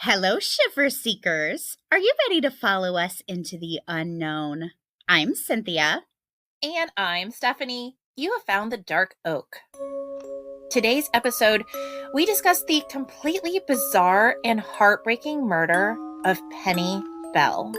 Hello, Shiver Seekers. Are you ready to follow us into the unknown? I'm Cynthia. And I'm Stephanie. You have found the Dark Oak. Today's episode, we discuss the completely bizarre and heartbreaking murder of Penny Bell.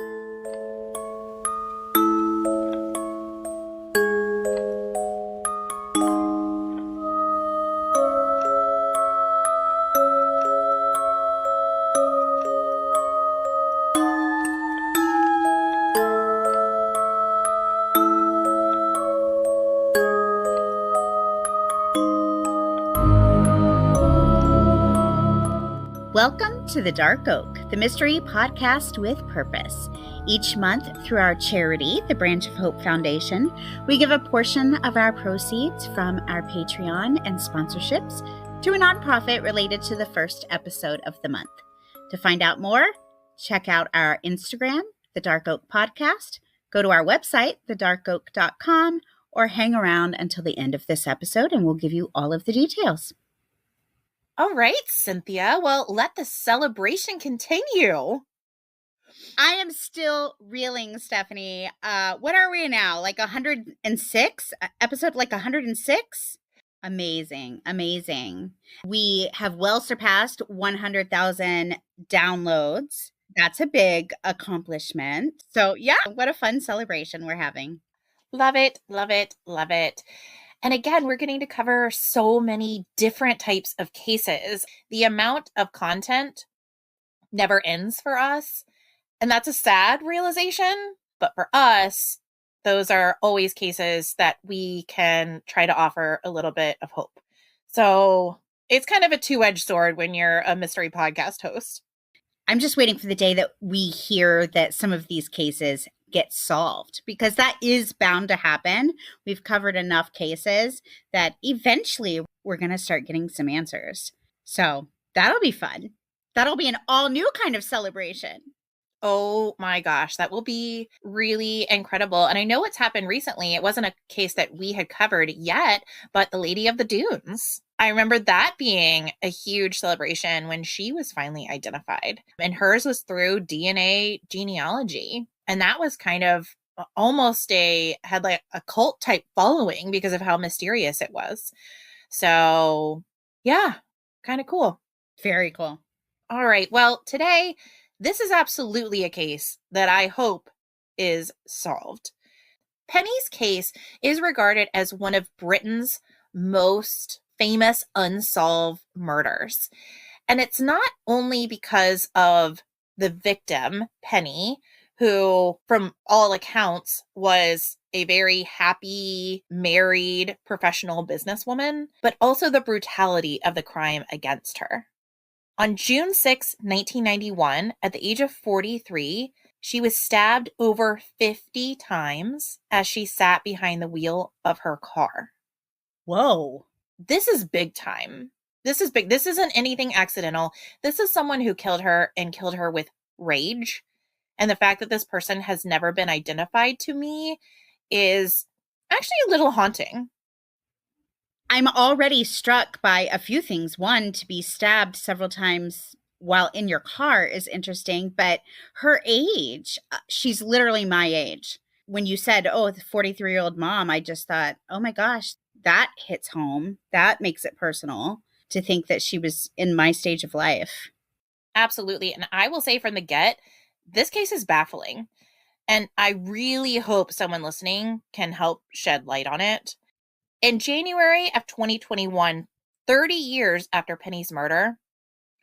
Welcome to the Dark Oak, the mystery podcast with purpose. Each month, through our charity, the Branch of Hope Foundation, we give a portion of our proceeds from our Patreon and sponsorships to a nonprofit related to the first episode of the month. To find out more, check out our Instagram, The Dark Oak Podcast, go to our website, thedarkoak.com, or hang around until the end of this episode and we'll give you all of the details. All right, Cynthia. Well, let the celebration continue. I am still reeling, Stephanie. What are we now? Like 106? Episode like 106? Amazing. We have well surpassed 100,000 downloads. That's a big accomplishment. So yeah, what a fun celebration we're having. Love it. And again, we're getting to cover so many different types of cases. The amount of content never ends for us. And that's a sad realization. But for us, those are always cases that we can try to offer a little bit of hope. So it's kind of a two-edged sword when you're a mystery podcast host. I'm just waiting for the day that we hear that some of these cases get solved, because that is bound to happen. We've covered enough cases that eventually we're going to start getting some answers. So that'll be fun. That'll be an all new kind of celebration. Oh my gosh, that will be really incredible. And I know what's happened recently. It wasn't a case that we had covered yet, but the Lady of the Dunes. I remember that being a huge celebration when she was finally identified. And hers was through DNA genealogy. And that was kind of almost had like a cult type following because of how mysterious it was. So yeah, kind of cool. Very cool. All right. Well, today, this is absolutely a case that I hope is solved. Penny's case is regarded as one of Britain's most famous unsolved murders. And it's not only because of the victim, Penny, who, from all accounts, was a very happy, married, professional businesswoman, but also the brutality of the crime against her. On June 6, 1991, at the age of 43, she was stabbed over 50 times as she sat behind the wheel of her car. Whoa. This is big time. This is big. This isn't anything accidental. This is someone who killed her and killed her with rage. And the fact that this person has never been identified to me is actually a little haunting. I'm already struck by a few things. One, to be stabbed several times while in your car is interesting, but her age, she's literally my age. When you said, oh, the 43-year-old mom, I just thought, oh my gosh, that hits home. That makes it personal to think that she was in my stage of life. Absolutely. And I will say from the get, this case is baffling. And I really hope someone listening can help shed light on it. In January of 2021, 30 years after Penny's murder,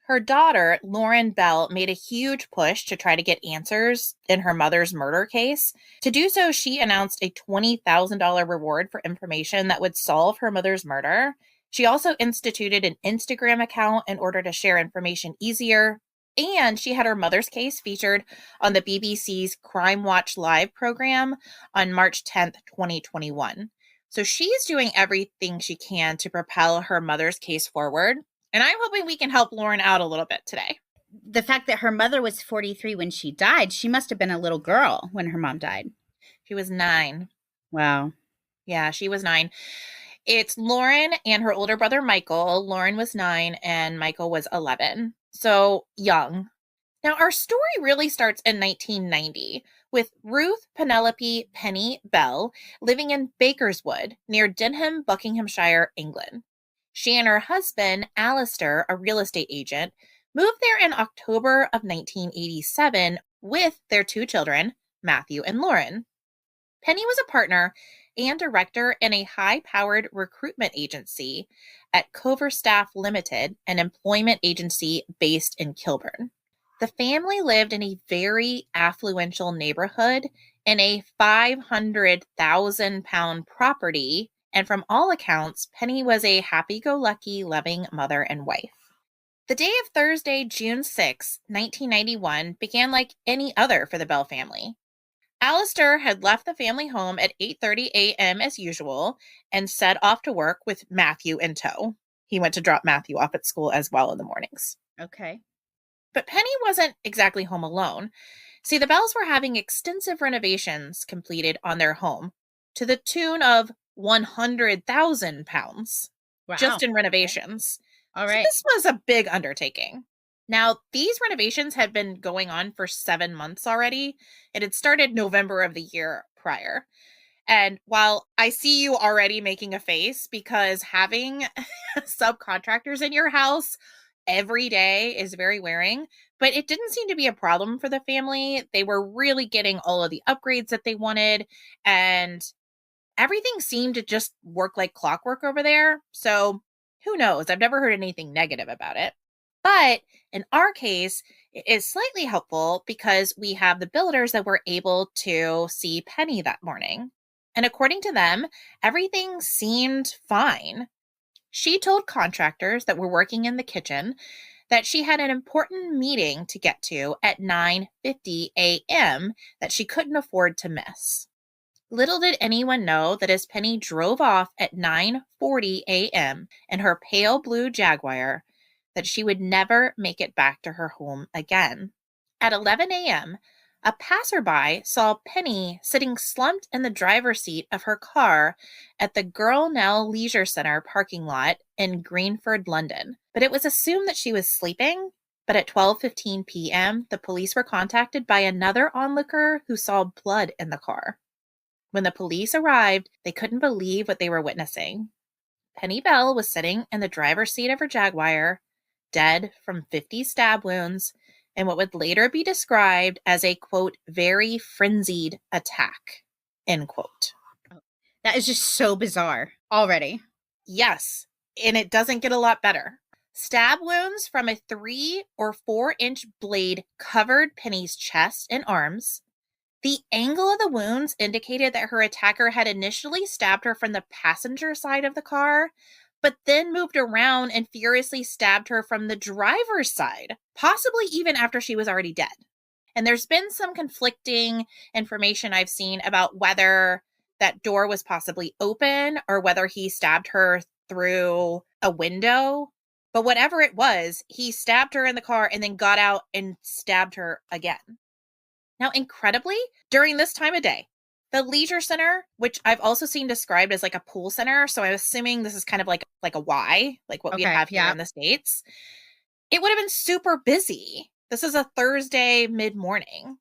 her daughter, Lauren Bell, made a huge push to try to get answers in her mother's murder case. To do so, she announced a $20,000 reward for information that would solve her mother's murder. She also instituted an Instagram account in order to share information easier. And she had her mother's case featured on the BBC's Crime Watch Live program on March 10th, 2021. So she's doing everything she can to propel her mother's case forward. And I'm hoping we can help Lauren out a little bit today. The fact that her mother was 43 when she died, she must have been a little girl when her mom died. She was 9. Wow. Yeah, she was 9. It's Lauren and her older brother, Michael. Lauren was 9 and Michael was 11. So young. Now, our story really starts in 1990 with Ruth Penelope Penny Bell living in Bakerswood near Denham, Buckinghamshire, England. She and her husband, Alistair, a real estate agent, moved there in October of 1987 with their two children, Matthew and Lauren. Penny was a partner and director in a high-powered recruitment agency at Coverstaff Limited, an employment agency based in Kilburn. The family lived in a very affluential neighborhood in a £500,000 property, and from all accounts, Penny was a happy-go-lucky, loving mother and wife. The day of Thursday, June 6, 1991, began like any other for the Bell family. Alistair had left the family home at 8:30 a.m. as usual and set off to work with Matthew in tow. He went to drop Matthew off at school as well in the mornings. Okay. But Penny wasn't exactly home alone. See, the Bells were having extensive renovations completed on their home to the tune of £100,000 just in renovations. Okay. All right. So this was a big undertaking. Now, these renovations had been going on for 7 months already. It had started November of the year prior. And while I see you already making a face because having subcontractors in your house every day is very wearing, but it didn't seem to be a problem for the family. They were really getting all of the upgrades that they wanted, and everything seemed to just work like clockwork over there. So who knows? I've never heard anything negative about it. But in our case, it is slightly helpful because we have the builders that were able to see Penny that morning. And according to them, everything seemed fine. She told contractors that were working in the kitchen that she had an important meeting to get to at 9:50 a.m. that she couldn't afford to miss. Little did anyone know that as Penny drove off at 9:40 a.m. in her pale blue Jaguar, that she would never make it back to her home again. At 11 a.m., a passerby saw Penny sitting slumped in the driver's seat of her car at the Gurnell Leisure Center parking lot in Greenford, London. But it was assumed that she was sleeping. But at 12:15 p.m., the police were contacted by another onlooker who saw blood in the car. When the police arrived, they couldn't believe what they were witnessing. Penny Bell was sitting in the driver's seat of her Jaguar, dead from 50 stab wounds, and what would later be described as a, quote, very frenzied attack, end quote. That is just so bizarre already. Yes, and it doesn't get a lot better. Stab wounds from a 3 or 4-inch blade covered Penny's chest and arms. The angle of the wounds indicated that her attacker had initially stabbed her from the passenger side of the car, but then moved around and furiously stabbed her from the driver's side, possibly even after she was already dead. And there's been some conflicting information I've seen about whether that door was possibly open or whether he stabbed her through a window. But whatever it was, he stabbed her in the car and then got out and stabbed her again. Now, incredibly, during this time of day, the leisure center, which I've also seen described as like a pool center, so I'm assuming this is kind of like a Y, like what we have here in the States, it would have been super busy. This is a Thursday mid-morning.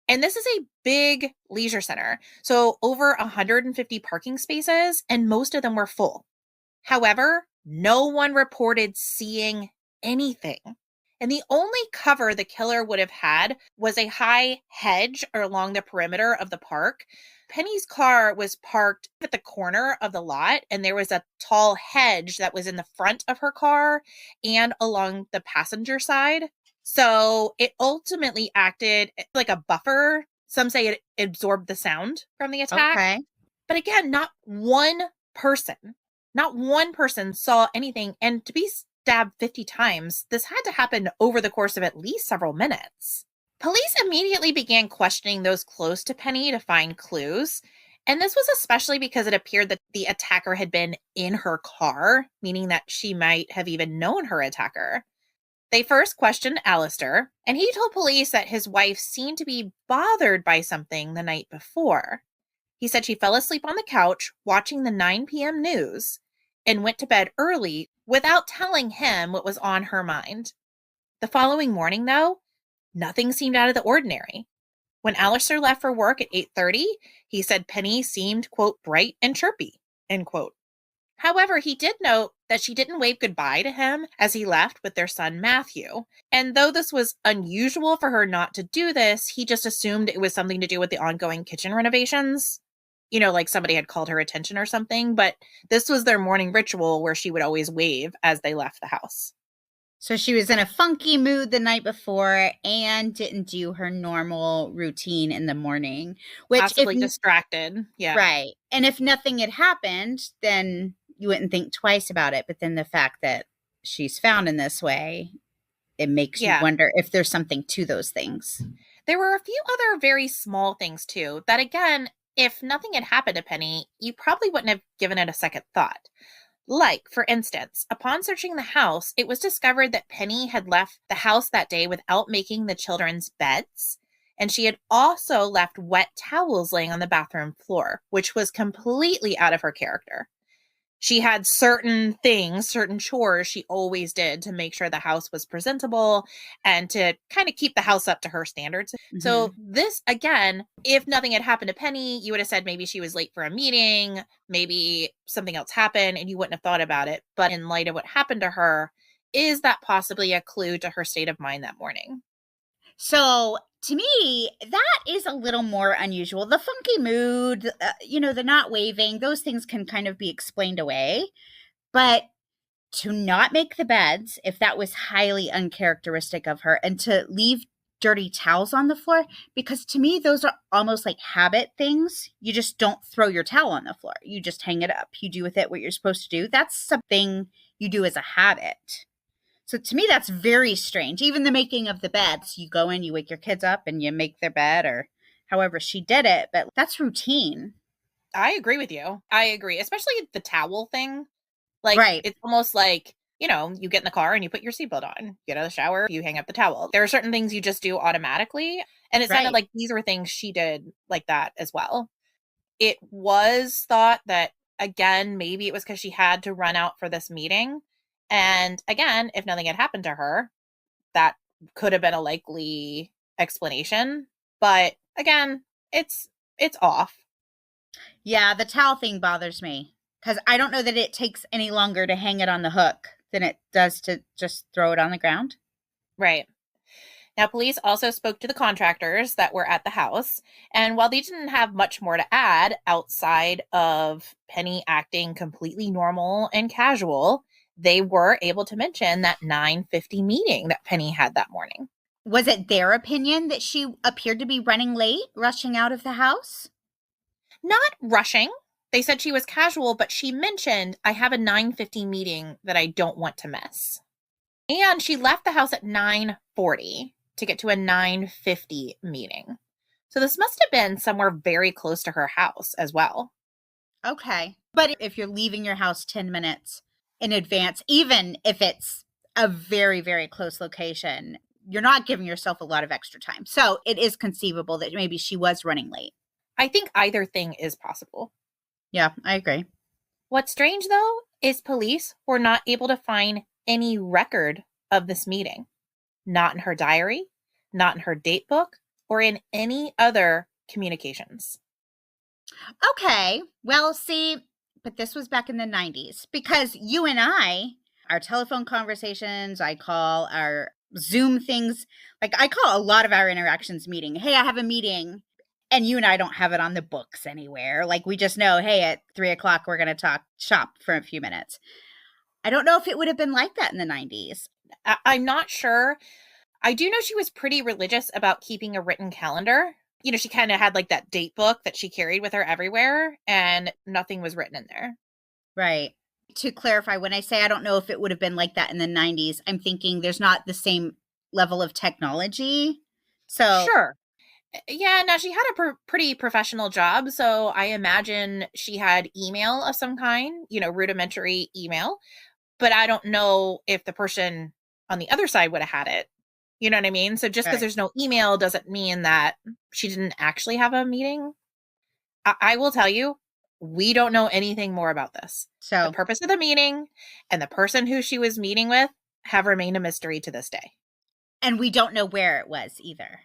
And this is a big leisure center, so over 150 parking spaces, and most of them were full. However, no one reported seeing anything. And the only cover the killer would have had was a high hedge along the perimeter of the park. Penny's car was parked at the corner of the lot, and there was a tall hedge that was in the front of her car and along the passenger side. So it ultimately acted like a buffer. Some say it absorbed the sound from the attack. Okay. But again, not one person saw anything. And to be stabbed 50 times, this had to happen over the course of at least several minutes. Police immediately began questioning those close to Penny to find clues. And this was especially because it appeared that the attacker had been in her car, meaning that she might have even known her attacker. They first questioned Alistair, and he told police that his wife seemed to be bothered by something the night before. He said she fell asleep on the couch watching the 9 p.m. news and went to bed early without telling him what was on her mind. The following morning, though, Nothing seemed out of the ordinary. When Alistair left for work at 8:30, he said Penny seemed, quote, bright and chirpy, end quote. However, he did note that she didn't wave goodbye to him as he left with their son Matthew. And though this was unusual for her not to do this, he just assumed it was something to do with the ongoing kitchen renovations. Like somebody had called her attention or something. But this was their morning ritual where she would always wave as they left the house. So she was in a funky mood the night before and didn't do her normal routine in the morning, which Possibly distracted. Yeah. Right. And if nothing had happened, then you wouldn't think twice about it. But then the fact that she's found in this way, it makes you wonder if there's something to those things. There were a few other very small things too that, again, if nothing had happened to Penny, you probably wouldn't have given it a second thought. Like, for instance, upon searching the house, it was discovered that Penny had left the house that day without making the children's beds. And she had also left wet towels laying on the bathroom floor, which was completely out of her character. She had certain things, certain chores she always did to make sure the house was presentable and to kind of keep the house up to her standards. Mm-hmm. So this, again, if nothing had happened to Penny, you would have said maybe she was late for a meeting, maybe something else happened and you wouldn't have thought about it. But in light of what happened to her, is that possibly a clue to her state of mind that morning? So to me, that is a little more unusual. The funky mood, the not waving, those things can kind of be explained away. But to not make the beds, if that was highly uncharacteristic of her, and to leave dirty towels on the floor, because to me, those are almost like habit things. You just don't throw your towel on the floor. You just hang it up. You do with it what you're supposed to do. That's something you do as a habit. So to me, that's very strange. Even the making of the beds, you go in, you wake your kids up and you make their bed or however she did it. But that's routine. I agree with you. I agree. Especially the towel thing. Like, right. It's almost like, you get in the car and you put your seatbelt on, get out of the shower, you hang up the towel. There are certain things you just do automatically. And it sounded like these were things she did like that as well. It was thought that, again, maybe it was because she had to run out for this meeting. And again, if nothing had happened to her, that could have been a likely explanation. But again, it's off. Yeah, the towel thing bothers me because I don't know that it takes any longer to hang it on the hook than it does to just throw it on the ground. Right. Now, police also spoke to the contractors that were at the house. And while they didn't have much more to add outside of Penny acting completely normal and casual, they were able to mention that 9:50 meeting that Penny had that morning. Was it their opinion that she appeared to be running late, rushing out of the house? Not rushing. They said she was casual, but she mentioned, I have a 9:50 meeting that I don't want to miss. And she left the house at 9:40 to get to a 9:50 meeting. So this must have been somewhere very close to her house as well. Okay. But if you're leaving your house 10 minutes in advance, even if it's a very, very close location, you're not giving yourself a lot of extra time. So it is conceivable that maybe she was running late. I think either thing is possible. Yeah, I agree. What's strange, though, is police were not able to find any record of this meeting. Not in her diary, not in her date book, or in any other communications. Okay. Well, see, but this was back in the 90s because you and I, our telephone conversations, I call our Zoom things, like I call a lot of our interactions meeting. Hey, I have a meeting. And you and I don't have it on the books anywhere. Like we just know, hey, at 3:00, we're going to talk shop for a few minutes. I don't know if it would have been like that in the 90s. I'm not sure. I do know she was pretty religious about keeping a written calendar. She kind of had like that date book that she carried with her everywhere and nothing was written in there. Right. To clarify, when I say I don't know if it would have been like that in the 90s, I'm thinking there's not the same level of technology. So sure. Yeah, now she had a pretty professional job, so I imagine she had email of some kind, rudimentary email, but I don't know if the person on the other side would have had it. You know what I mean? So just because there's no email doesn't mean that she didn't actually have a meeting. I will tell you, we don't know anything more about this. So the purpose of the meeting and the person who she was meeting with have remained a mystery to this day. And we don't know where it was either.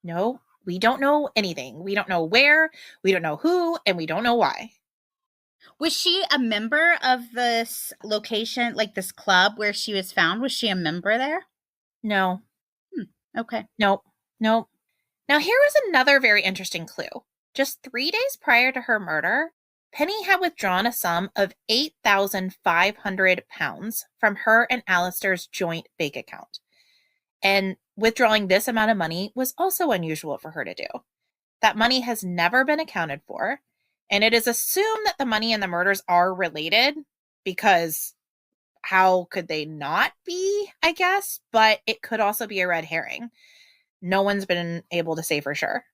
No, we don't know anything. We don't know where, we don't know who, and we don't know why. Was she a member of this location, like this club where she was found? Was she a member there? No. Okay. Nope. Nope. Now, here was another very interesting clue. Just 3 days prior to her murder, Penny had withdrawn a sum of £8,500 from her and Alistair's joint bank account. And withdrawing this amount of money was also unusual for her to do. That money has never been accounted for, and it is assumed that the money and the murders are related, because how could they not be, I guess? But it could also be a red herring. No one's been able to say for sure.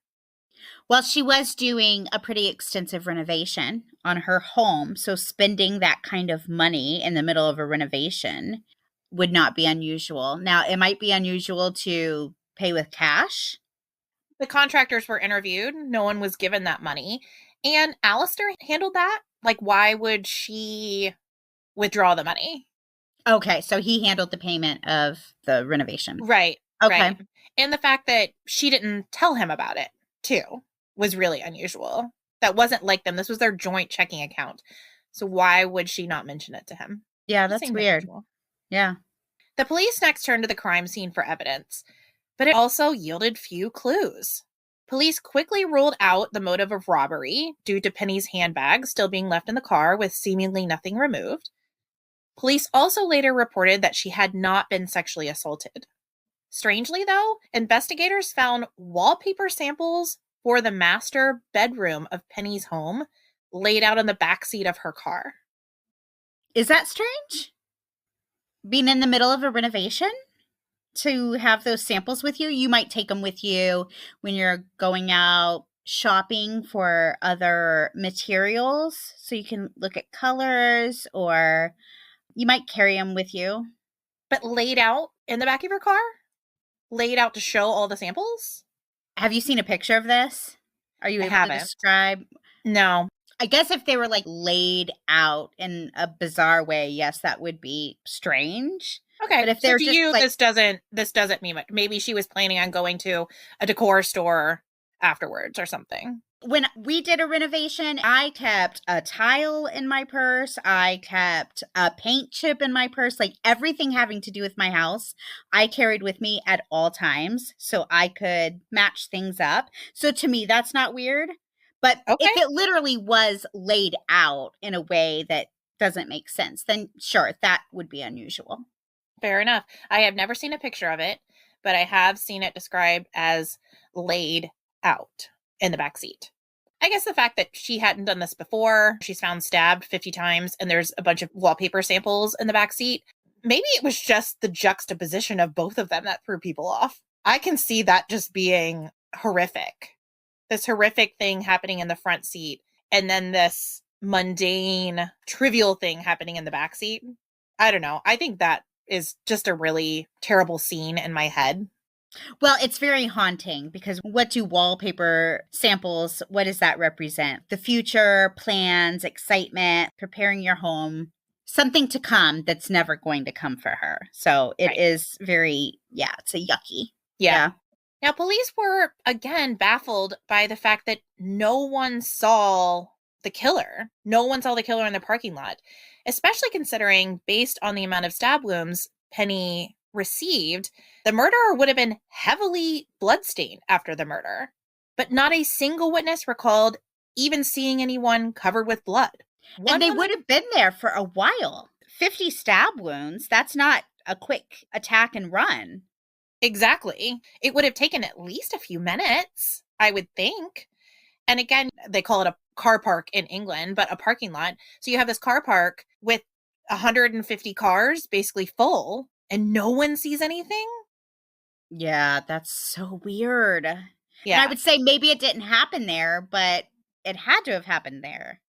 Well, she was doing a pretty extensive renovation on her home, so spending that kind of money in the middle of a renovation would not be unusual. Now, it might be unusual to pay with cash. The contractors were interviewed. No one was given that money. And Alistair handled that. Like, why would she withdraw the money? Okay, so he handled the payment of the renovation. Right. Okay. Right. And the fact that she didn't tell him about it, too, was really unusual. That wasn't like them. This was their joint checking account. So why would she not mention it to him? Yeah, that's weird. Unusual. Yeah. The police next turned to the crime scene for evidence, but it also yielded few clues. Police quickly ruled out the motive of robbery due to Penny's handbag still being left in the car with seemingly nothing removed. Police also later reported that she had not been sexually assaulted. Strangely, though, investigators found wallpaper samples for the master bedroom of Penny's home laid out in the backseat of her car. Is that strange? Being in the middle of a renovation to have those samples with you? You might take them with you when you're going out shopping for other materials so you can look at colors, or you might carry them with you. But laid out in the back of your car? Laid out to show all the samples? Have you seen a picture of this? Are you able to describe? No. I guess if they were like laid out in a bizarre way, yes, that would be strange. Okay, but if so they're to just you, like, this doesn't mean much. Maybe she was planning on going to a decor store afterwards or something. When we did a renovation, I kept a tile in my purse. I kept a paint chip in my purse. Like everything having to do with my house, I carried with me at all times so I could match things up. So to me, that's not weird. But if it literally was laid out in a way that doesn't make sense, then sure, that would be unusual. Fair enough. I have never seen a picture of it, but I have seen it described as laid out in the back seat. I guess the fact that she hadn't done this before, she's found stabbed 50 times, and there's a bunch of wallpaper samples in the back seat. Maybe it was just the juxtaposition of both of them that threw people off. I can see that just being horrific. This horrific thing happening in the front seat, and then this mundane, trivial thing happening in the back seat. I don't know. I think that is just a really terrible scene in my head. Well, it's very haunting because what do wallpaper samples, what does that represent? The future, plans, excitement, preparing your home, something to come that's never going to come for her. So it is very, it's a yucky. Yeah. Now, police were, again, baffled by the fact that no one saw the killer. No one saw the killer in the parking lot, especially considering, based on the amount of stab wounds Penny received, the murderer would have been heavily bloodstained after the murder. But not a single witness recalled even seeing anyone covered with blood. And they would have been there for a while. 50 stab wounds, that's not a quick attack and run. Exactly. It would have taken at least a few minutes, I would think. And again, they call it a car park in England, but a parking lot. So you have this car park with 150 cars basically full, and no one sees anything? Yeah, that's so weird. Yeah. And I would say maybe it didn't happen there, but it had to have happened there.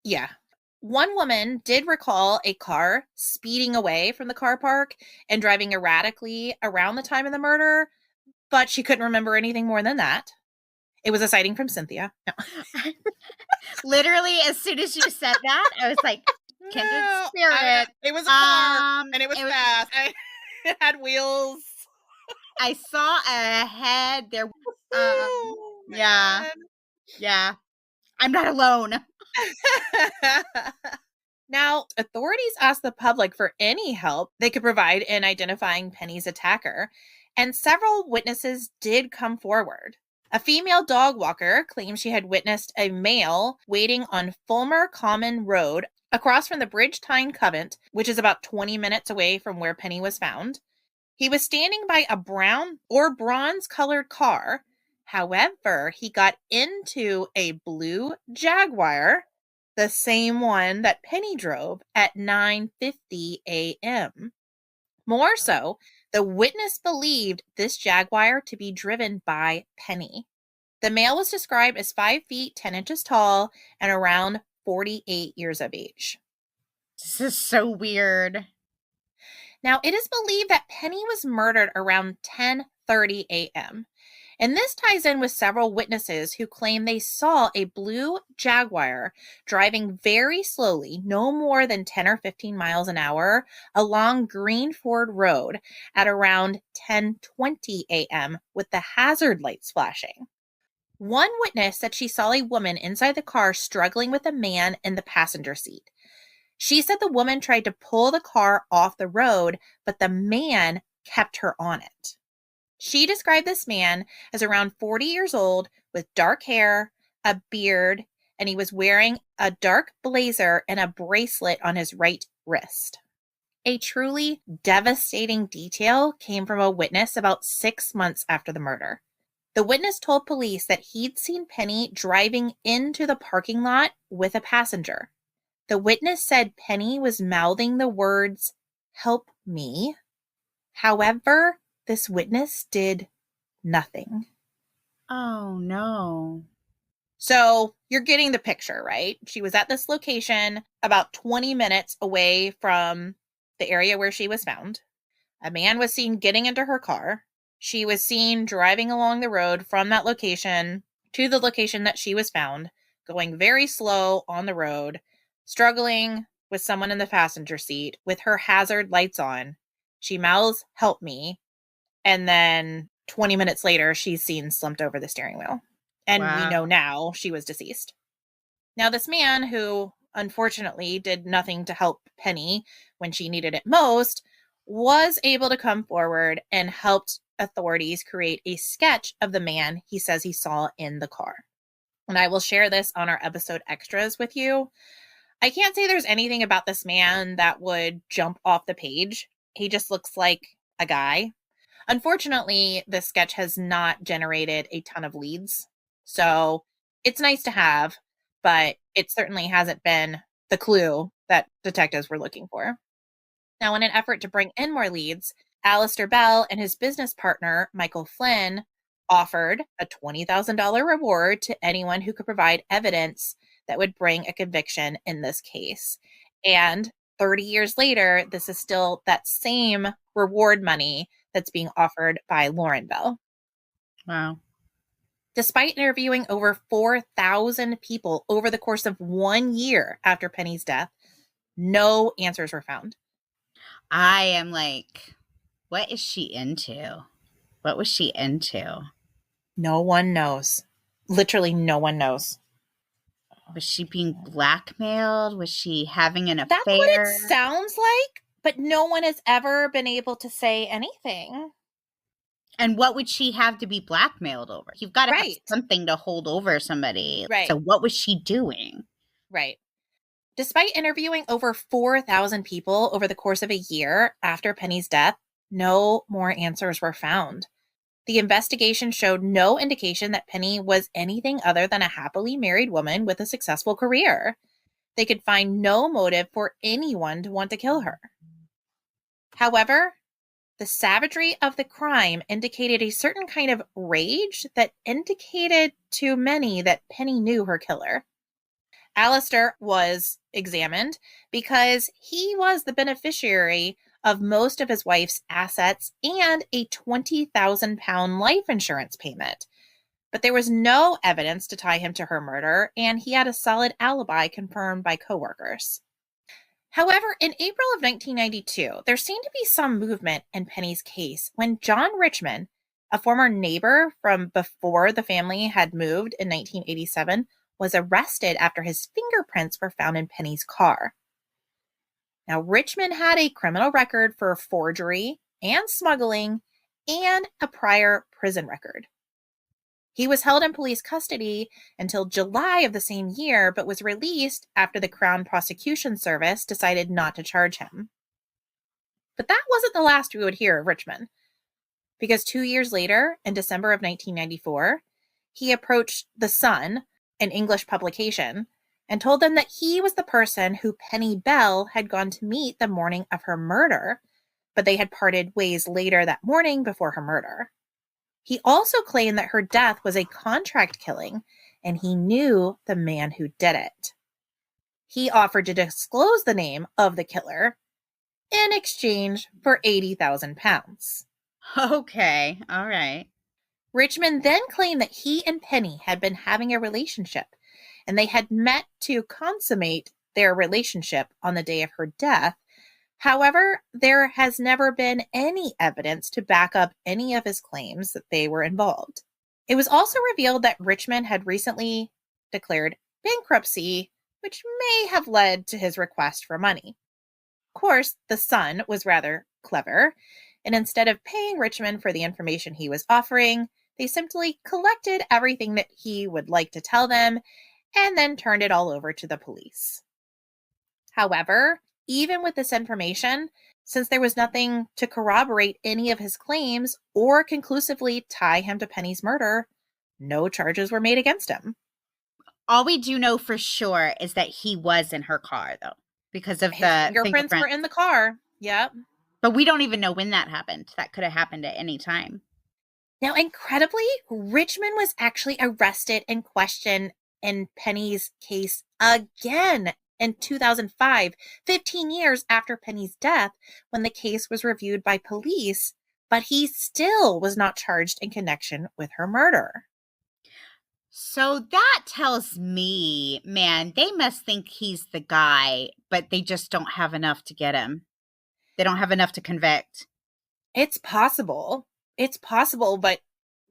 Yeah. One woman did recall a car speeding away from the car park and driving erratically around the time of the murder, but she couldn't remember anything more than that. It was a sighting from Cynthia. No. Literally, as soon as you said that, I was like, kindred spirit. It was a car, and it was fast. It had wheels. I saw a head there. Oh, Yeah. man. Yeah. I'm not alone. Now, authorities asked the public for any help they could provide in identifying Penny's attacker, and several witnesses did come forward. A female dog walker claimed she had witnessed a male waiting on Fulmer Common Road across from the Bridge Tyne Covent, which is about 20 minutes away from where Penny was found. He was standing by a brown or bronze-colored car. However, he got into a blue Jaguar, the same one that Penny drove at 9:50 a.m. More so, the witness believed this Jaguar to be driven by Penny. The male was described as 5 feet 10 inches tall and around 48 years of age. This is so weird. Now, it is believed that Penny was murdered around 10:30 a.m. And this ties in with several witnesses who claim they saw a blue Jaguar driving very slowly, no more than 10 or 15 miles an hour, along Greenford Road at around 10:20 a.m. with the hazard lights flashing. One witness said she saw a woman inside the car struggling with a man in the passenger seat. She said the woman tried to pull the car off the road, but the man kept her on it. She described this man as around 40 years old with dark hair, a beard, and he was wearing a dark blazer and a bracelet on his right wrist. A truly devastating detail came from a witness about 6 months after the murder. The witness told police that he'd seen Penny driving into the parking lot with a passenger. The witness said Penny was mouthing the words, "Help me." However, this witness did nothing. Oh, no. So you're getting the picture, right? She was at this location about 20 minutes away from the area where she was found. A man was seen getting into her car. She was seen driving along the road from that location to the location that she was found, going very slow on the road, struggling with someone in the passenger seat with her hazard lights on. She mouths, "Help me." And then 20 minutes later, she's seen slumped over the steering wheel. And we know now she was deceased. Now, this man, who unfortunately did nothing to help Penny when she needed it most, was able to come forward and helped authorities create a sketch of the man he says he saw in the car. And I will share this on our episode extras with you. I can't say there's anything about this man that would jump off the page. He just looks like a guy. Unfortunately, this sketch has not generated a ton of leads. So it's nice to have, but it certainly hasn't been the clue that detectives were looking for. Now, in an effort to bring in more leads, Alistair Bell and his business partner, Michael Flynn, offered a $20,000 reward to anyone who could provide evidence that would bring a conviction in this case. And 30 years later, this is still that same reward money that's being offered by Lauren Bell. Wow. Despite interviewing over 4,000 people over the course of 1 year after Penny's death, no answers were found. I am like, what is she into? What was she into? No one knows. Literally no one knows. Was she being blackmailed? Was she having an affair? That's what it sounds like, but no one has ever been able to say anything. And what would she have to be blackmailed over? You've got to have something to hold over somebody. Right. So what was she doing? Right. Despite interviewing over 4,000 people over the course of a year after Penny's death, no more answers were found. The investigation showed no indication that Penny was anything other than a happily married woman with a successful career. They could find no motive for anyone to want to kill her. However, the savagery of the crime indicated a certain kind of rage that indicated to many that Penny knew her killer. Alistair was examined because he was the beneficiary of most of his wife's assets and a £20,000 life insurance payment. But there was no evidence to tie him to her murder, and he had a solid alibi confirmed by coworkers. However, in April of 1992, there seemed to be some movement in Penny's case when John Richmond, a former neighbor from before the family had moved in 1987, was arrested after his fingerprints were found in Penny's car. Now, Richmond had a criminal record for forgery and smuggling and a prior prison record. He was held in police custody until July of the same year, but was released after the Crown Prosecution Service decided not to charge him. But that wasn't the last we would hear of Richmond, because 2 years later, in December of 1994, he approached The Sun, an English publication, and told them that he was the person who Penny Bell had gone to meet the morning of her murder, but they had parted ways later that morning before her murder. He also claimed that her death was a contract killing, and he knew the man who did it. He offered to disclose the name of the killer in exchange for £80,000. Okay, all right. Richmond then claimed that he and Penny had been having a relationship, and they had met to consummate their relationship on the day of her death. However, there has never been any evidence to back up any of his claims that they were involved. It was also revealed that Richmond had recently declared bankruptcy, which may have led to his request for money. Of course, the Sun was rather clever, and instead of paying Richmond for the information he was offering, they simply collected everything that he would like to tell them and then turned it all over to the police. However, even with this information, since there was nothing to corroborate any of his claims or conclusively tie him to Penny's murder, no charges were made against him. All we do know for sure is that he was in her car, though, because of His the fingerprints were in the car. Yep. But we don't even know when that happened. That could have happened at any time. Now, incredibly, Richmond was actually arrested and questioned in Penny's case again in 2005, 15 years after Penny's death, when the case was reviewed by police, but he still was not charged in connection with her murder. So that tells me, man, they must think he's the guy, but they just don't have enough to get him. They don't have enough to convict. It's possible. It's possible, but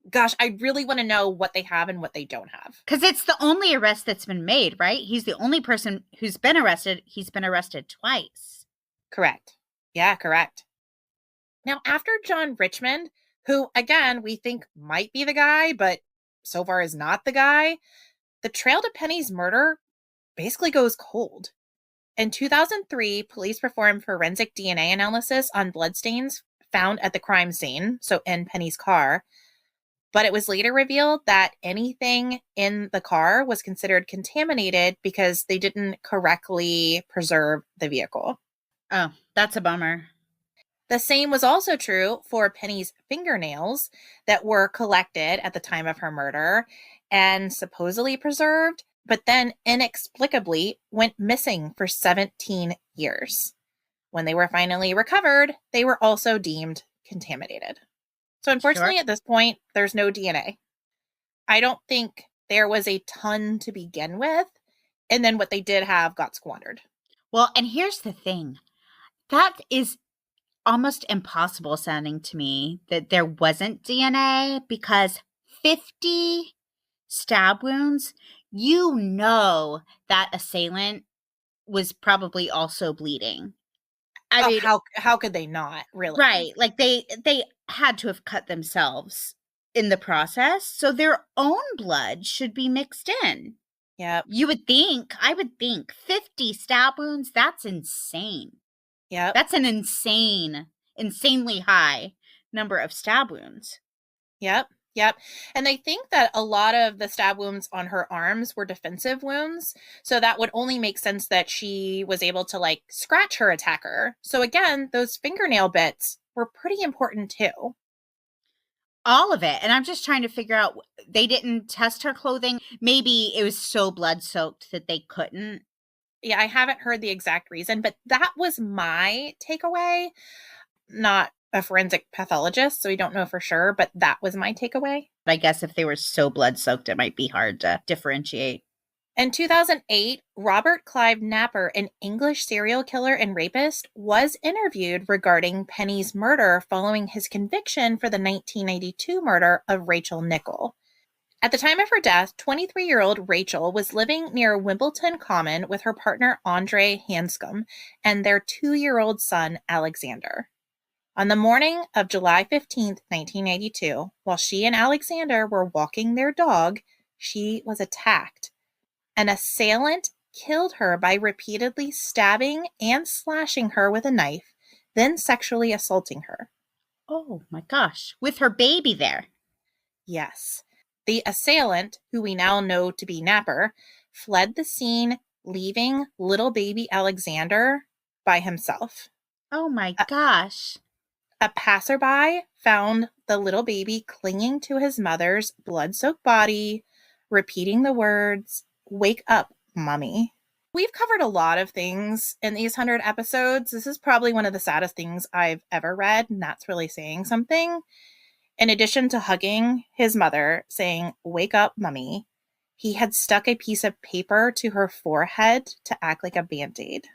gosh, I really want to know what they have and what they don't have. Because it's the only arrest that's been made, right? He's the only person who's been arrested. He's been arrested twice. Correct. Yeah, correct. Now, after John Richmond, who, again, we think might be the guy, but so far is not the guy, the trail to Penny's murder basically goes cold. In 2003, police performed forensic DNA analysis on bloodstains found at the crime scene, so in Penny's car. But it was later revealed that anything in the car was considered contaminated because they didn't correctly preserve the vehicle. Oh, that's a bummer. The same was also true for Penny's fingernails that were collected at the time of her murder and supposedly preserved, but then inexplicably went missing for 17 years. When they were finally recovered, they were also deemed contaminated. So unfortunately, At this point, there's no DNA. I don't think there was a ton to begin with, and then what they did have got squandered. Well, and here's the thing. That is almost impossible sounding to me that there wasn't DNA, because 50 stab wounds, you know that assailant was probably also bleeding. I mean, how could they not, really? Right. Like they had to have cut themselves in the process, so their own blood should be mixed in. Yep. I would think 50 stab wounds, that's insane. Yep. That's an insanely high number of stab wounds. Yep. And they think that a lot of the stab wounds on her arms were defensive wounds. So that would only make sense that she was able to scratch her attacker. So again, those fingernail bits were pretty important too. All of it. And I'm just trying to figure out, they didn't test her clothing. Maybe it was so blood soaked that they couldn't. Yeah, I haven't heard the exact reason, but that was my takeaway. Not a forensic pathologist, so we don't know for sure, but that was my takeaway. I guess if they were so blood soaked, it might be hard to differentiate. In 2008, Robert Clive Napper, an English serial killer and rapist, was interviewed regarding Penny's murder following his conviction for the 1992 murder of Rachel Nichol. At the time of her death, 23-year-old Rachel was living near Wimbledon Common with her partner Andre Hanscom and their 2-year-old son Alexander. On the morning of July 15, 1982, while she and Alexander were walking their dog, she was attacked. An assailant killed her by repeatedly stabbing and slashing her with a knife, then sexually assaulting her. Oh my gosh. With her baby there. Yes. The assailant, who we now know to be Napper, fled the scene, leaving little baby Alexander by himself. Oh my gosh. A passerby found the little baby clinging to his mother's blood-soaked body, repeating the words, "Wake up, mommy." We've covered a lot of things in these 100 episodes. This is probably one of the saddest things I've ever read, and that's really saying something. In addition to hugging his mother, saying, "Wake up, mummy," he had stuck a piece of paper to her forehead to act like a Band-Aid.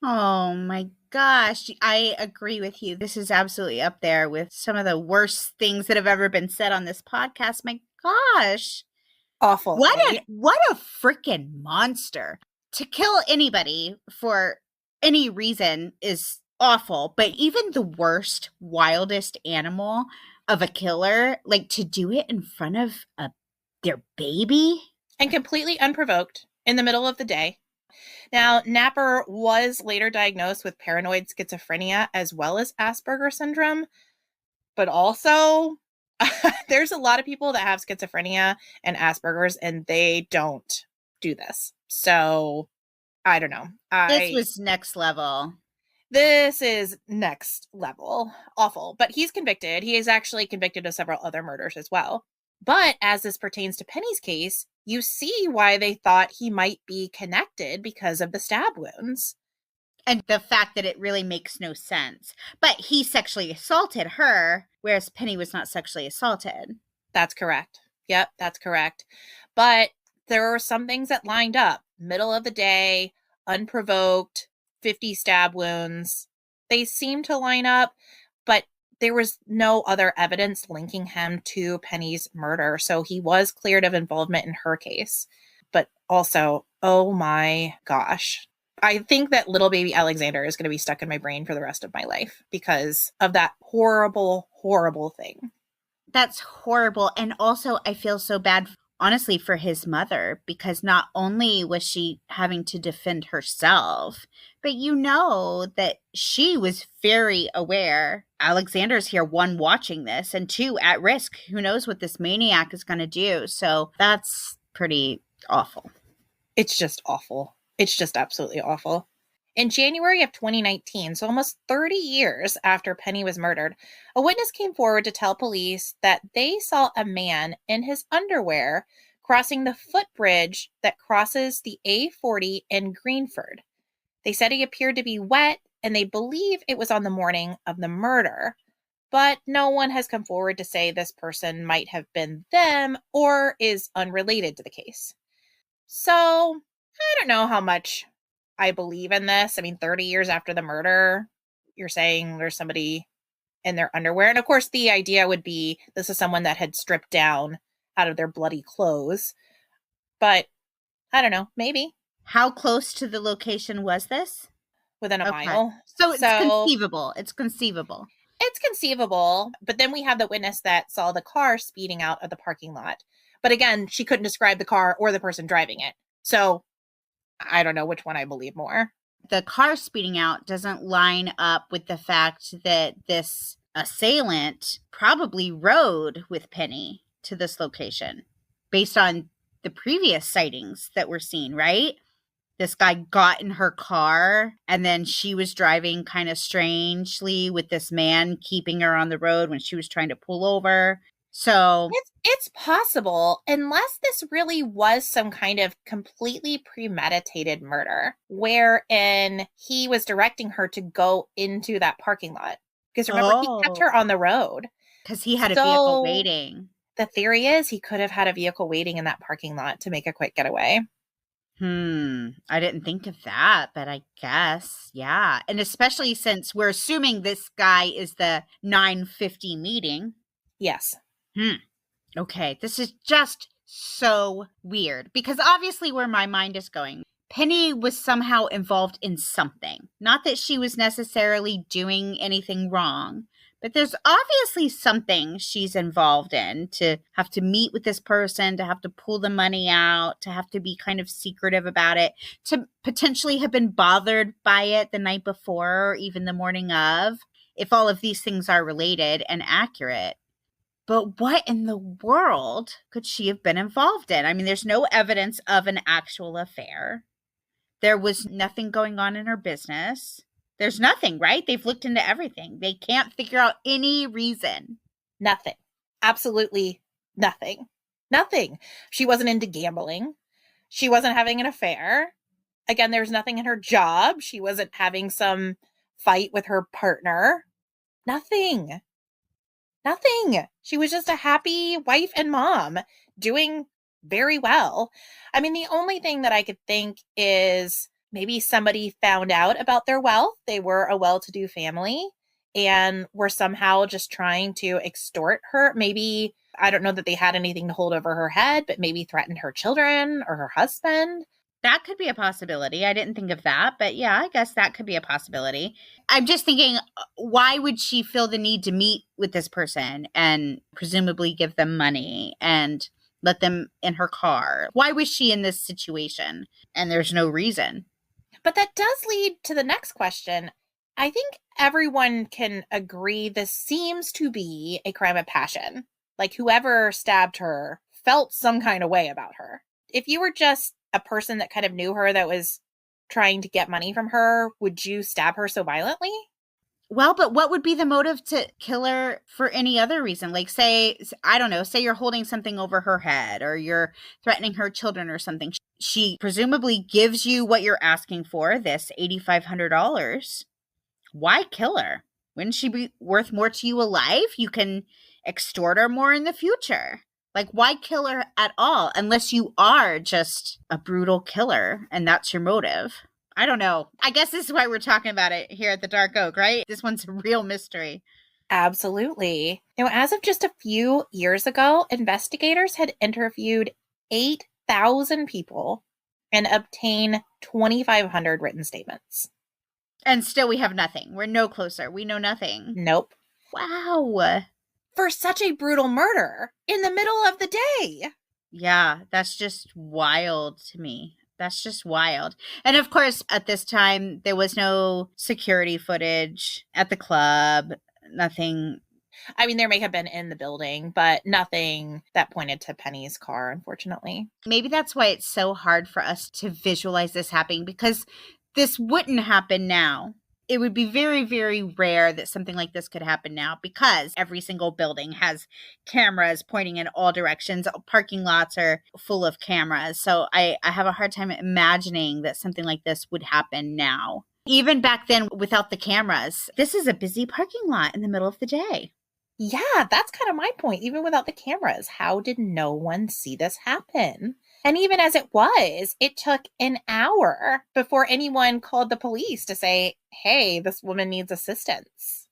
Oh my gosh. I agree with you. This is absolutely up there with some of the worst things that have ever been said on this podcast. My gosh. Awful. What a freaking monster. To kill anybody for any reason is awful, but even the worst, wildest animal of a killer, like to do it in front of their baby? And completely unprovoked in the middle of the day. Now, Napper was later diagnosed with paranoid schizophrenia as well as Asperger's syndrome, but also there's a lot of people that have schizophrenia and Asperger's and they don't do this. So, I don't know. This was next level. This is next level. Awful. But he's convicted. He is actually convicted of several other murders as well. But as this pertains to Penny's case, you see why they thought he might be connected because of the stab wounds. And the fact that it really makes no sense. But he sexually assaulted her, whereas Penny was not sexually assaulted. That's correct. Yep, that's correct. But there were some things that lined up. Middle of the day, unprovoked, 50 stab wounds. They seemed to line up, but there was no other evidence linking him to Penny's murder. So he was cleared of involvement in her case. But also, oh my gosh. I think that little baby Alexander is going to be stuck in my brain for the rest of my life because of that horrible, horrible thing. That's horrible. And also, I feel so bad, honestly, for his mother, because not only was she having to defend herself, but you know that she was very aware. Alexander's here, one, watching this, and two, at risk. Who knows what this maniac is going to do? So that's pretty awful. It's just awful. It's just absolutely awful. In January of 2019, so almost 30 years after Penny was murdered, a witness came forward to tell police that they saw a man in his underwear crossing the footbridge that crosses the A40 in Greenford. They said he appeared to be wet, and they believe it was on the morning of the murder. But no one has come forward to say this person might have been them or is unrelated to the case. So, I don't know how much I believe in this. I mean, 30 years after the murder, you're saying there's somebody in their underwear. And of course, the idea would be this is someone that had stripped down out of their bloody clothes. But I don't know, maybe. How close to the location was this? Within a mile. So it's conceivable. It's conceivable. It's conceivable. But then we have the witness that saw the car speeding out of the parking lot. But again, she couldn't describe the car or the person driving it. So I don't know which one I believe more. The car speeding out doesn't line up with the fact that this assailant probably rode with Penny to this location based on the previous sightings that were seen, right? This guy got in her car and then she was driving kind of strangely with this man keeping her on the road when she was trying to pull over. So it's possible, unless this really was some kind of completely premeditated murder wherein he was directing her to go into that parking lot. Because remember, he kept her on the road. Because he had a vehicle waiting. The theory is he could have had a vehicle waiting in that parking lot to make a quick getaway. I didn't think of that, but I guess, yeah. And especially since we're assuming this guy is the 9:50 meeting. Yes. Okay, this is just so weird because obviously where my mind is going, Penny was somehow involved in something. Not that she was necessarily doing anything wrong, but there's obviously something she's involved in to have to meet with this person, to have to pull the money out, to have to be kind of secretive about it, to potentially have been bothered by it the night before or even the morning of, if all of these things are related and accurate. But what in the world could she have been involved in? I mean, there's no evidence of an actual affair. There was nothing going on in her business. There's nothing, right? They've looked into everything. They can't figure out any reason. Nothing. Absolutely nothing. Nothing. She wasn't into gambling. She wasn't having an affair. Again, there's nothing in her job. She wasn't having some fight with her partner. Nothing. Nothing. She was just a happy wife and mom doing very well. I mean, the only thing that I could think is maybe somebody found out about their wealth. They were a well-to-do family and were somehow just trying to extort her. Maybe, I don't know that they had anything to hold over her head, but maybe threatened her children or her husband. That could be a possibility. I didn't think of that, but yeah, I guess that could be a possibility. I'm just thinking, why would she feel the need to meet with this person and presumably give them money and let them in her car? Why was she in this situation? And there's no reason. But that does lead to the next question. I think everyone can agree this seems to be a crime of passion. Like whoever stabbed her felt some kind of way about her. If you were just a person that kind of knew her that was trying to get money from her, would you stab her so violently? Well, but what would be the motive to kill her for any other reason? Like say, I don't know, say you're holding something over her head or you're threatening her children or something. She presumably gives you what you're asking for, this $8,500. Why kill her? Wouldn't she be worth more to you alive? You can extort her more in the future. Like, why kill her at all? Unless you are just a brutal killer and that's your motive. I don't know. I guess this is why we're talking about it here at the Dark Oak, right? This one's a real mystery. Absolutely. Now, as of just a few years ago, investigators had interviewed 8,000 people and obtained 2,500 written statements. And still we have nothing. We're no closer. We know nothing. Nope. Wow. For such a brutal murder in the middle of the day. Yeah, that's just wild to me. That's just wild. And of course, at this time, there was no security footage at the club, nothing. I mean, there may have been in the building, but nothing that pointed to Penny's car, unfortunately. Maybe that's why it's so hard for us to visualize this happening, because this wouldn't happen now. It would be very, very rare that something like this could happen now because every single building has cameras pointing in all directions. Parking lots are full of cameras. So I have a hard time imagining that something like this would happen now. Even back then, without the cameras, this is a busy parking lot in the middle of the day. Yeah, that's kind of my point. Even without the cameras, how did no one see this happen? And even as it was, it took an hour before anyone called the police to say, hey, this woman needs assistance.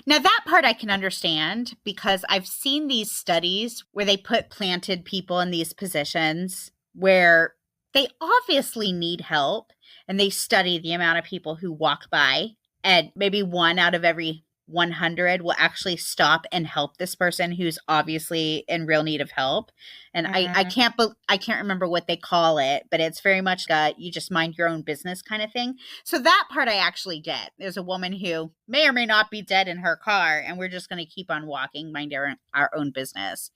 Now, that part I can understand because I've seen these studies where they put planted people in these positions where they obviously need help and they study the amount of people who walk by and maybe 1 out of every 100 will actually stop and help this person who's obviously in real need of help. And I can't remember what they call it, but it's very much you just mind your own business kind of thing. So that part I actually get. There's a woman who may or may not be dead in her car and we're just going to keep on walking, mind our own business.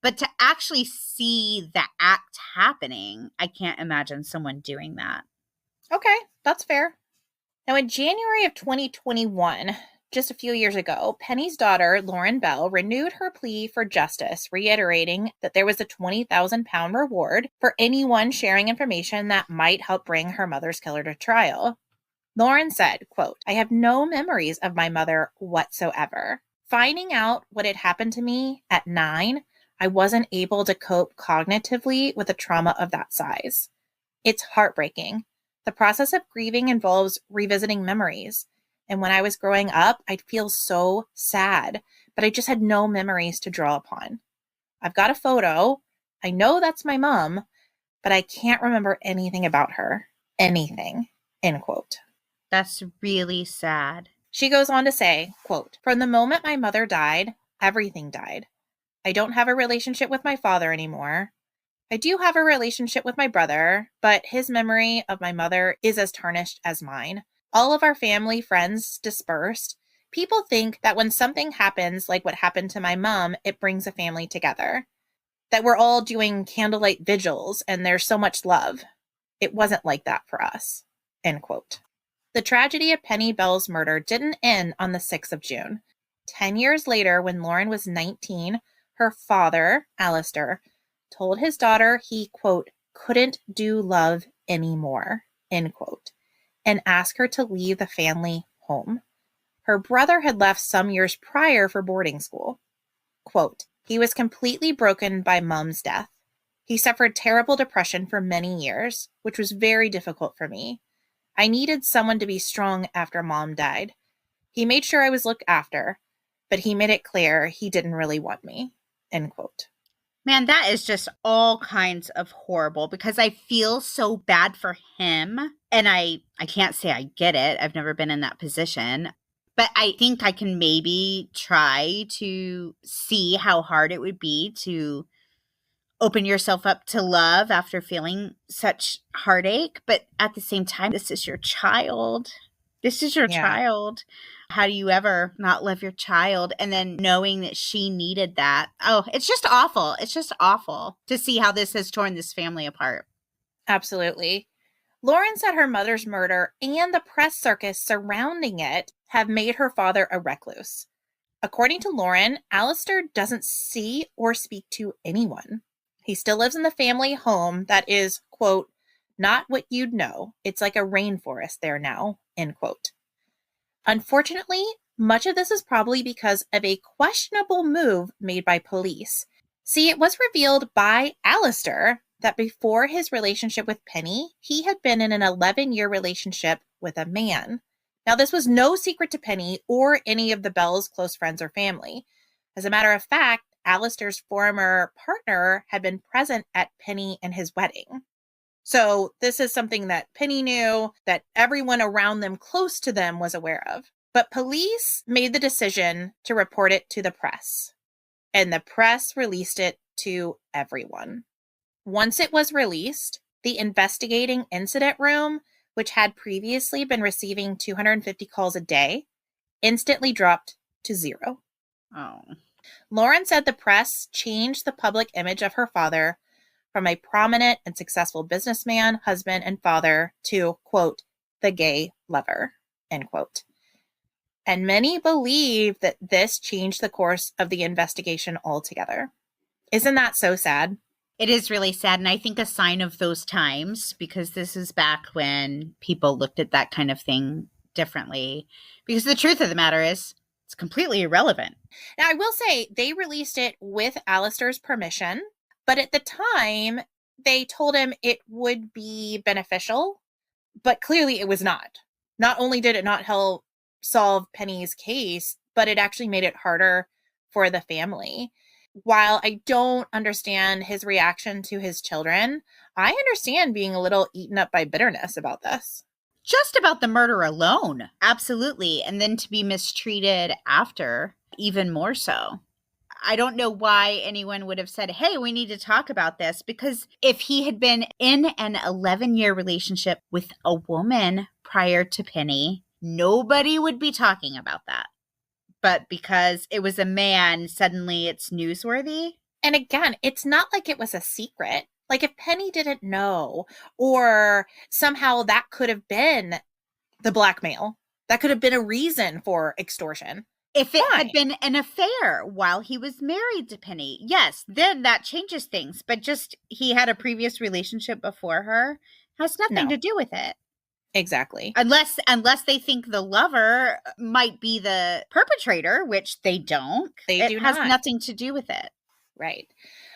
But to actually see the act happening, I can't imagine someone doing that. Okay, that's fair. Now in January of 2021, just a few years ago, Penny's daughter, Lauren Bell, renewed her plea for justice, reiterating that there was a £20,000 reward for anyone sharing information that might help bring her mother's killer to trial. Lauren said, quote, I have no memories of my mother whatsoever. Finding out what had happened to me at 9, I wasn't able to cope cognitively with a trauma of that size. It's heartbreaking. The process of grieving involves revisiting memories. And when I was growing up, I'd feel so sad, but I just had no memories to draw upon. I've got a photo. I know that's my mom, but I can't remember anything about her. Anything. End quote. That's really sad. She goes on to say, quote, "From the moment my mother died, everything died. I don't have a relationship with my father anymore. I do have a relationship with my brother, but his memory of my mother is as tarnished as mine. All of our family friends dispersed. People think that when something happens like what happened to my mom, it brings a family together. That we're all doing candlelight vigils and there's so much love. It wasn't like that for us." End quote. The tragedy of Penny Bell's murder didn't end on the 6th of June. 10 years later, when Lauren was 19, her father, Alistair, told his daughter he, quote, couldn't do love anymore, end quote, and asked her to leave the family home. Her brother had left some years prior for boarding school. Quote, "He was completely broken by Mom's death. He suffered terrible depression for many years, which was very difficult for me. I needed someone to be strong after Mom died. He made sure I was looked after, but he made it clear he didn't really want me." End quote. Man, that is just all kinds of horrible because I feel so bad for him. And I can't say I get it. I've never been in that position. But I think I can maybe try to see how hard it would be to open yourself up to love after feeling such heartache. But at the same time, this is your child. This is your child. How do you ever not love your child? And then knowing that she needed that. Oh, it's just awful. It's just awful to see how this has torn this family apart. Absolutely. Lauren said her mother's murder and the press circus surrounding it have made her father a recluse. According to Lauren, Alistair doesn't see or speak to anyone. He still lives in the family home that is, quote, "not what you'd know. It's like a rainforest there now," end quote. Unfortunately, much of this is probably because of a questionable move made by police. See, it was revealed by Alistair that before his relationship with Penny, he had been in an 11-year relationship with a man. Now, this was no secret to Penny or any of the Bells' close friends or family. As a matter of fact, Alistair's former partner had been present at Penny and his wedding. So this is something that Penny knew, that everyone around them close to them was aware of. But police made the decision to report it to the press, and the press released it to everyone. Once it was released, the investigating incident room, which had previously been receiving 250 calls a day, instantly dropped to 0. Oh. Lauren said the press changed the public image of her father from a prominent and successful businessman, husband, and father to, quote, "the gay lover," end quote. And many believe that this changed the course of the investigation altogether. Isn't that so sad? It is really sad. And I think a sign of those times, because this is back when people looked at that kind of thing differently. Because the truth of the matter is, it's completely irrelevant. Now, I will say they released it with Alistair's permission, but at the time, they told him it would be beneficial, but clearly it was not. Not only did it not help solve Penny's case, but it actually made it harder for the family. While I don't understand his reaction to his children, I understand being a little eaten up by bitterness about this. Just about the murder alone. Absolutely. And then to be mistreated after, even more so. I don't know why anyone would have said, hey, we need to talk about this, because if he had been in an 11-year relationship with a woman prior to Penny, nobody would be talking about that. But because it was a man, suddenly it's newsworthy. And again, it's not like it was a secret. Like if Penny didn't know, or somehow that could have been the blackmail, that could have been a reason for extortion. If it had been an affair while he was married to Penny, yes, then that changes things. But just he had a previous relationship before her has nothing to do with it. Exactly. Unless they think the lover might be the perpetrator, which they don't. It has nothing to do with it. Right.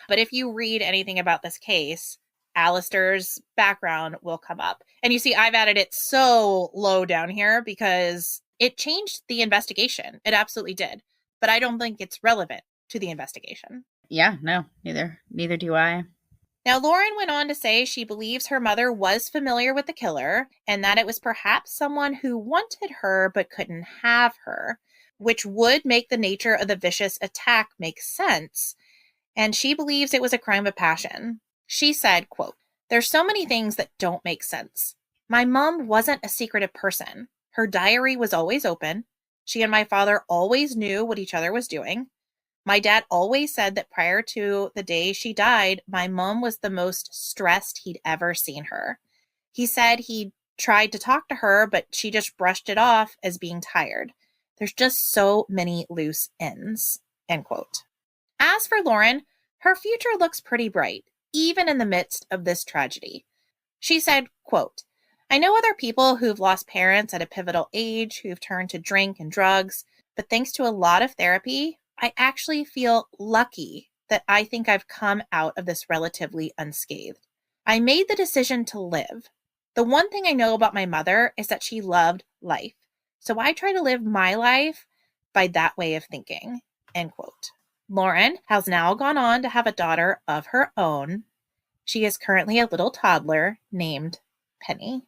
But if you read anything about this case, Alistair's background will come up. And you see, I've added it so low down here because it changed the investigation. It absolutely did. But I don't think it's relevant to the investigation. Yeah, no, neither do I. Now, Lauren went on to say she believes her mother was familiar with the killer and that it was perhaps someone who wanted her but couldn't have her, which would make the nature of the vicious attack make sense. And she believes it was a crime of passion. She said, quote, "There's so many things that don't make sense. My mom wasn't a secretive person. Her diary was always open. She and my father always knew what each other was doing. My dad always said that prior to the day she died, my mom was the most stressed he'd ever seen her. He said he tried to talk to her, but she just brushed it off as being tired. There's just so many loose ends," end quote. As for Lauren, her future looks pretty bright, even in the midst of this tragedy. She said, quote, "I know other people who've lost parents at a pivotal age, who've turned to drink and drugs, but thanks to a lot of therapy, I actually feel lucky that I think I've come out of this relatively unscathed. I made the decision to live. The one thing I know about my mother is that she loved life. So I try to live my life by that way of thinking," end quote. Lauren has now gone on to have a daughter of her own. She is currently a little toddler named Penny.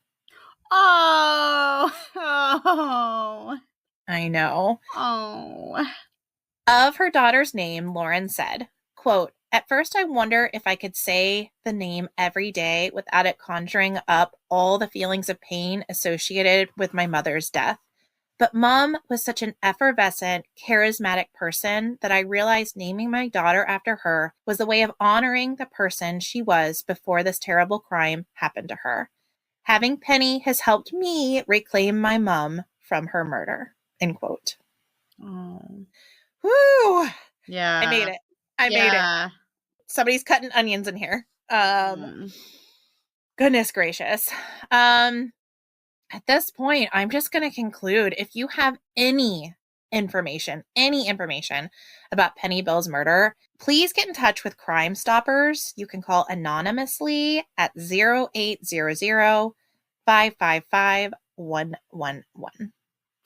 Oh, oh, I know. oh. Of her daughter's name, Lauren said, quote, "At first I wonder if I could say the name every day without it conjuring up all the feelings of pain associated with my mother's death. But Mom was such an effervescent, charismatic person that I realized naming my daughter after her was a way of honoring the person she was before this terrible crime happened to her. Having Penny has helped me reclaim my mom from her murder," end quote. Oh. Woo! Yeah. I made it. I made it. Somebody's cutting onions in here. Goodness gracious. At this point, I'm just going to conclude. If you have any information about Penny Bill's murder, please get in touch with Crime Stoppers. You can call anonymously at 0800-555-111.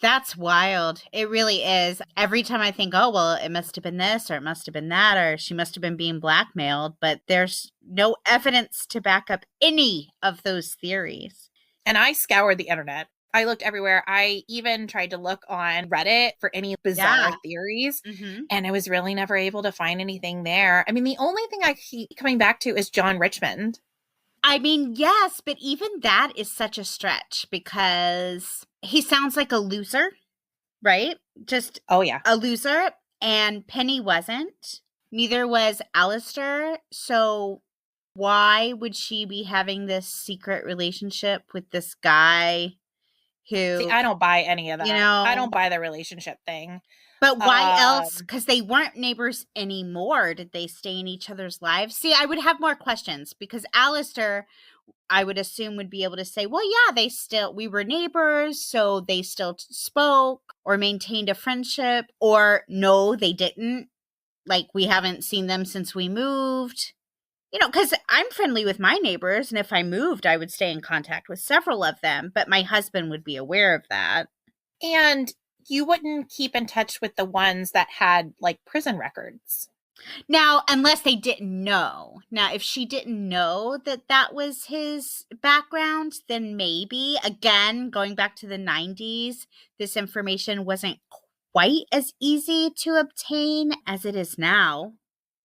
That's wild. It really is. Every time I think, oh, well, it must have been this or it must have been that or she must have been being blackmailed, but there's no evidence to back up any of those theories. And I scoured the internet. I looked everywhere. I even tried to look on Reddit for any bizarre theories, and I was really never able to find anything there. I mean, the only thing I keep coming back to is John Richmond. I mean, yes, but even that is such a stretch because he sounds like a loser, right? Just a loser. And Penny wasn't. Neither was Alistair. So why would she be having this secret relationship with this guy who... See, I don't buy any of that. You know, I don't buy the relationship thing. But why else? Because they weren't neighbors anymore. Did they stay in each other's lives? See, I would have more questions because Alistair, I would assume, would be able to say, well, yeah, we were neighbors, so they still spoke or maintained a friendship, or no, they didn't. Like, we haven't seen them since we moved. You know, because I'm friendly with my neighbors, and if I moved, I would stay in contact with several of them, but my husband would be aware of that. And you wouldn't keep in touch with the ones that had, like, prison records. Now, unless they didn't know. Now, if she didn't know that that was his background, then maybe, again, going back to the 90s, this information wasn't quite as easy to obtain as it is now.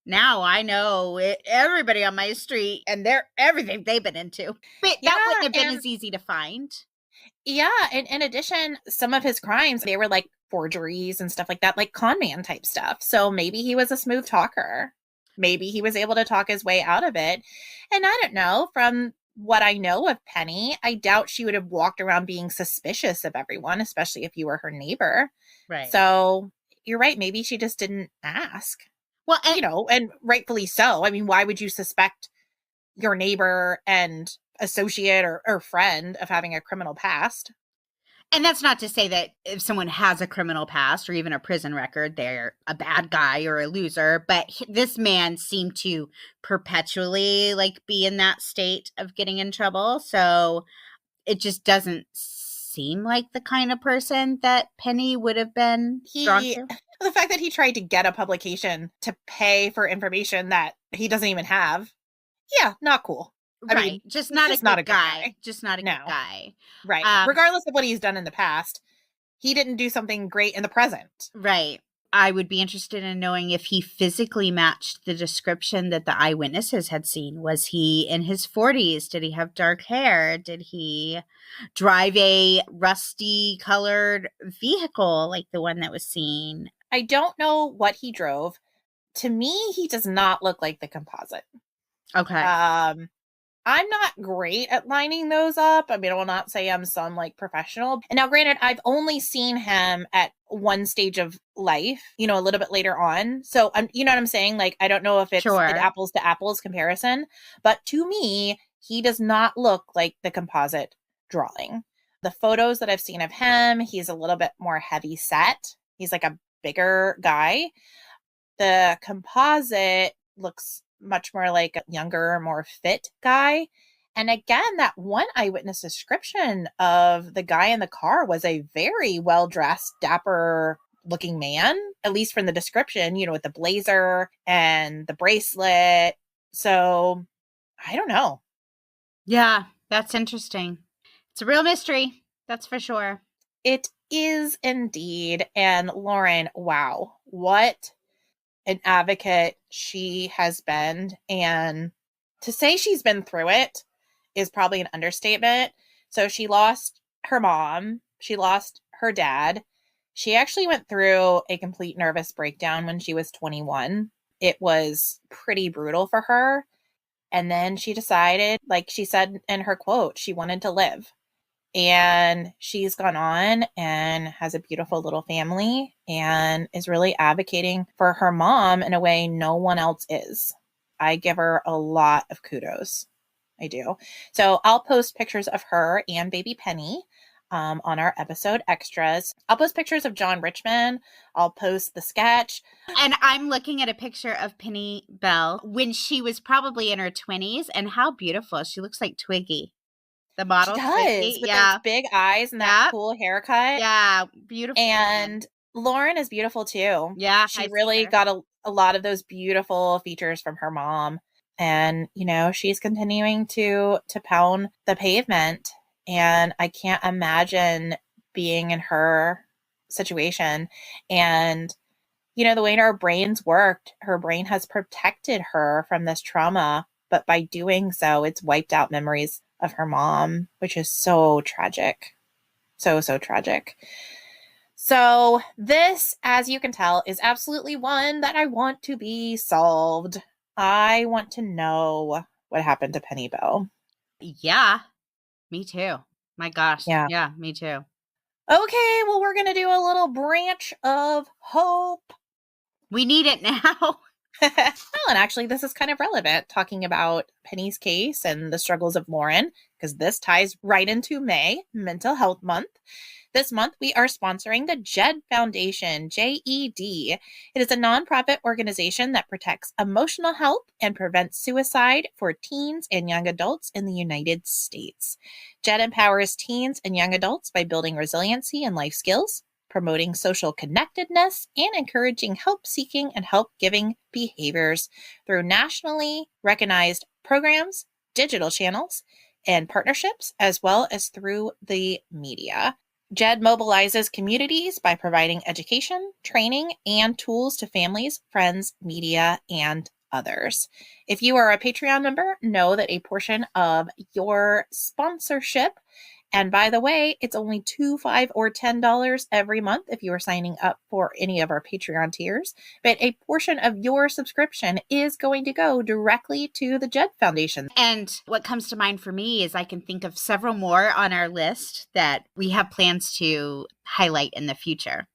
Now I know everybody on my street and everything they've been into. But that wouldn't have been as easy to find. Yeah, and in addition, some of his crimes, they were like forgeries and stuff like that, like con man type stuff. So maybe he was a smooth talker. Maybe he was able to talk his way out of it. And I don't know, from what I know of Penny, I doubt she would have walked around being suspicious of everyone, especially if you were her neighbor. Right. So you're right. Maybe she just didn't ask. Well, and rightfully so. I mean, why would you suspect your neighbor and associate or friend of having a criminal past? And that's not to say that if someone has a criminal past or even a prison record, they're a bad guy or a loser. But this man seemed to perpetually like be in that state of getting in trouble. So it just doesn't seem like the kind of person that Penny would have been drawn to. The fact that he tried to get a publication to pay for information that he doesn't even have. Yeah, not cool. I mean, just not a good guy. Just not a good guy. Right. Regardless of what he's done in the past, he didn't do something great in the present. Right. I would be interested in knowing if he physically matched the description that the eyewitnesses had seen. Was he in his 40s? Did he have dark hair? Did he drive a rusty colored vehicle like the one that was seen? I don't know what he drove. To me, he does not look like the composite. Okay. I'm not great at lining those up. I mean, I will not say I'm some like professional. And now, granted, I've only seen him at one stage of life, a little bit later on. So, you know what I'm saying? Like, I don't know if it's an apples to apples comparison, but to me, he does not look like the composite drawing. The photos that I've seen of him, he's a little bit more heavy set. He's like a bigger guy. The composite looks much more like a younger, more fit guy. And again, that one eyewitness description of the guy in the car was a very well-dressed, dapper looking man, at least from the description, with the blazer and the bracelet. So I don't know. Yeah, that's interesting. It's a real mystery. That's for sure. It is indeed. And Lauren, wow, what an advocate she has been. And to say she's been through it is probably an understatement. So she lost her mom. She lost her dad. She actually went through a complete nervous breakdown when she was 21. It was pretty brutal for her. And then she decided, like she said in her quote, she wanted to live. And she's gone on and has a beautiful little family and is really advocating for her mom in a way no one else is. I give her a lot of kudos. I do. So I'll post pictures of her and baby Penny on our episode extras. I'll post pictures of John Richmond. I'll post the sketch. And I'm looking at a picture of Penny Bell when she was probably in her 20s, and how beautiful. She looks like Twiggy. The model. She does, with those big eyes and that cool haircut. Yeah, beautiful. And Lauren is beautiful too. Yeah. She really got a lot of those beautiful features from her mom. And, she's continuing to pound the pavement. And I can't imagine being in her situation. And, the way our brains worked, her brain has protected her from this trauma. But by doing so, it's wiped out memories of her mom, which is so tragic. So tragic. So this, as you can tell, is absolutely one that I want to be solved. I want to know what happened to Penny Bell. Yeah, me too. My gosh. Yeah, me too. Okay, well, we're going to do a little branch of hope. We need it now. Well, and actually, this is kind of relevant, talking about Penny's case and the struggles of Lauren, because this ties right into May, Mental Health Month. This month, we are sponsoring the JED Foundation, JED. It is a nonprofit organization that protects emotional health and prevents suicide for teens and young adults in the United States. JED empowers teens and young adults by building resiliency and life skills, promoting social connectedness, and encouraging help-seeking and help-giving behaviors through nationally recognized programs, digital channels, and partnerships, as well as through the media. JED mobilizes communities by providing education, training, and tools to families, friends, media, and others. If you are a Patreon member, know that a portion of your sponsorship, and by the way, it's only $2, $5, or $10 every month if you are signing up for any of our Patreon tiers. But a portion of your subscription is going to go directly to the JED Foundation. And what comes to mind for me is I can think of several more on our list that we have plans to highlight in the future.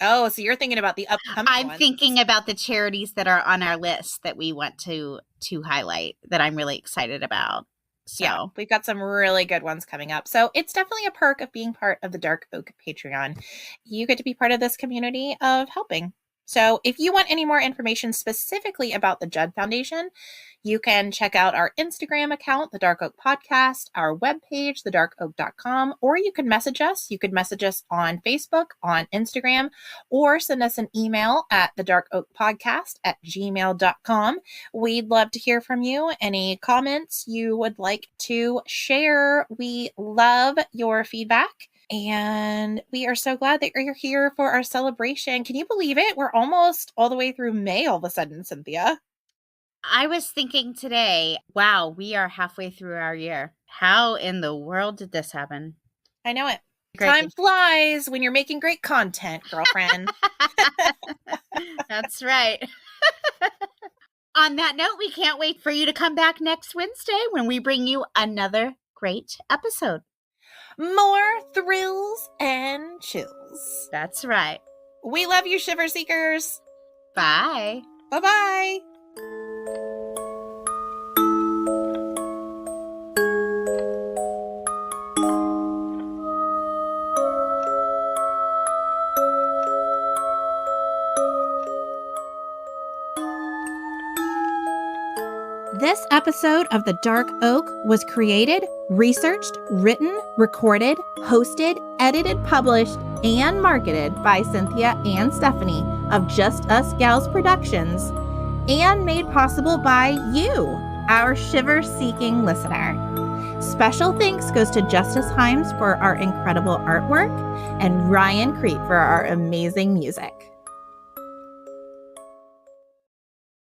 Oh, so you're thinking about the upcoming I'm ones. thinking about the charities that are on our list that we want to highlight that I'm really excited about. So Yeah, we've got some really good ones coming up. So it's definitely a perk of being part of the Dark Oak Patreon. You get to be part of this community of helping. So if you want any more information specifically about the Judd Foundation, you can check out our Instagram account, The Dark Oak Podcast, our webpage, thedarkoak.com, or you can message us. You could message us on Facebook, on Instagram, or send us an email at thedarkoakpodcast@gmail.com. We'd love to hear from you. Any comments you would like to share? We love your feedback. And we are so glad that you're here for our celebration. Can you believe it? We're almost all the way through May all of a sudden, Cynthia. I was thinking today, wow, we are halfway through our year. How in the world did this happen? I know it. Great. Time flies when you're making great content, girlfriend. That's right. On that note, we can't wait for you to come back next Wednesday when we bring you another great episode. More thrills and chills. That's right. We love you, Shiver Seekers. Bye. Bye-bye. This episode of The Dark Oak was created, researched, written, recorded, hosted, edited, published, and marketed by Cynthia and Stephanie of Just Us Gals Productions, and made possible by you, our shiver-seeking listener. Special thanks goes to Justice Himes for our incredible artwork and Ryan Crete for our amazing music.